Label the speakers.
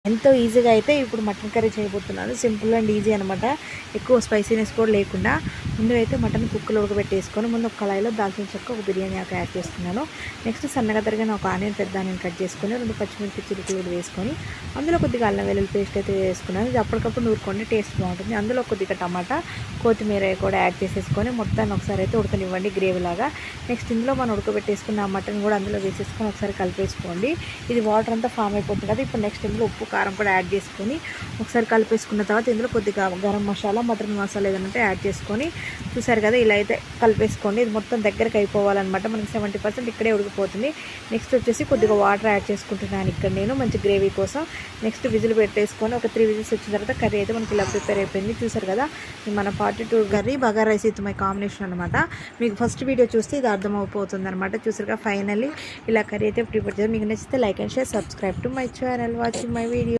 Speaker 1: ఎంతో ఈజీగా అయితే ఇప్పుడు మటన్ కర్రీ చేయబోతున్నాను. సింపుల్ అండ్ ఈజీ అనమాట. ఎక్కువ స్పైసీనెస్ కూడా లేకుండా. ముందు అయితే మటన్ కుక్కలో ఉడకబెట్టేసుకొని ముందు ఒక కళాయిలో దాల్చిన చెక్క, ఒక బిర్యానీ ఆకు యాడ్ చేసుకున్నాను. నెక్స్ట్ సన్నగా తరిగిన ఒక ఆనియన్, పెద్ద ఆనియన్ కట్ చేసుకొని 2 పచ్చిమిర్చి చిలుకలు వేసుకొని అందులో కొద్దిగా అల్లం వెల్లుల్లి పేస్ట్ అయితే వేసుకున్నాను. ఇది అప్పటికప్పుడు నూరుకోండి, టేస్ట్ బాగుంటుంది. అందులో కొద్దిగా టమాటా, కొత్తిమీర కూడా యాడ్ చేసేసుకొని మొత్తాన్ని ఒకసారి అయితే ఉడకనివ్వండి గ్రేవీలాగా. నెక్స్ట్ ఇందులో మనం ఉడకబెట్టేసుకున్న మటన్ కూడా అందులో వేసేసుకొని ఒకసారి కలిపేసుకోండి. ఇది వాటర్ అంతా ఫామ్ అయిపోతుంది కదా. ఇప్పుడు నెక్స్ట్ ఇందులో ఉప్పు, కారం కూడా యాడ్ చేసుకొని ఒకసారి కలిపేసుకున్న తర్వాత ఇందులో కొద్దిగా గరం మసాలా, మటన్ మసాలా ఏదంటే యాడ్ చేసుకొని చూసారు కదా ఇలా అయితే కలిపేసుకోండి. ఇది మొత్తం దగ్గరకు అయిపోవాలన్నమాట. మనకి 70% ఇక్కడే ఉడికిపోతుంది. నెక్స్ట్ వచ్చేసి కొద్దిగా వాటర్ యాడ్ చేసుకుంటున్నాను ఇక్కడ నేను మంచి గ్రేవీ కోసం. నెక్స్ట్ విజిల్ పెట్టేసుకొని ఒక 3 విజిల్స్ వచ్చిన తర్వాత కర్రీ అయితే మనకి ఇలా ప్రిపేర్ అయిపోయింది. చూసారు కదా మన 42 curry bagara rice with my combination అనమాట. మీకు ఫస్ట్ వీడియో చూస్తే ఇది అర్థమైపోతుంది అనమాట. చూసారుగా ఫైనల్లీ ఇలా కర్రీ అయితే ప్రిపేర్ చేయాలి. మీకు నచ్చితే like and share, subscribe to my channel, watching my video.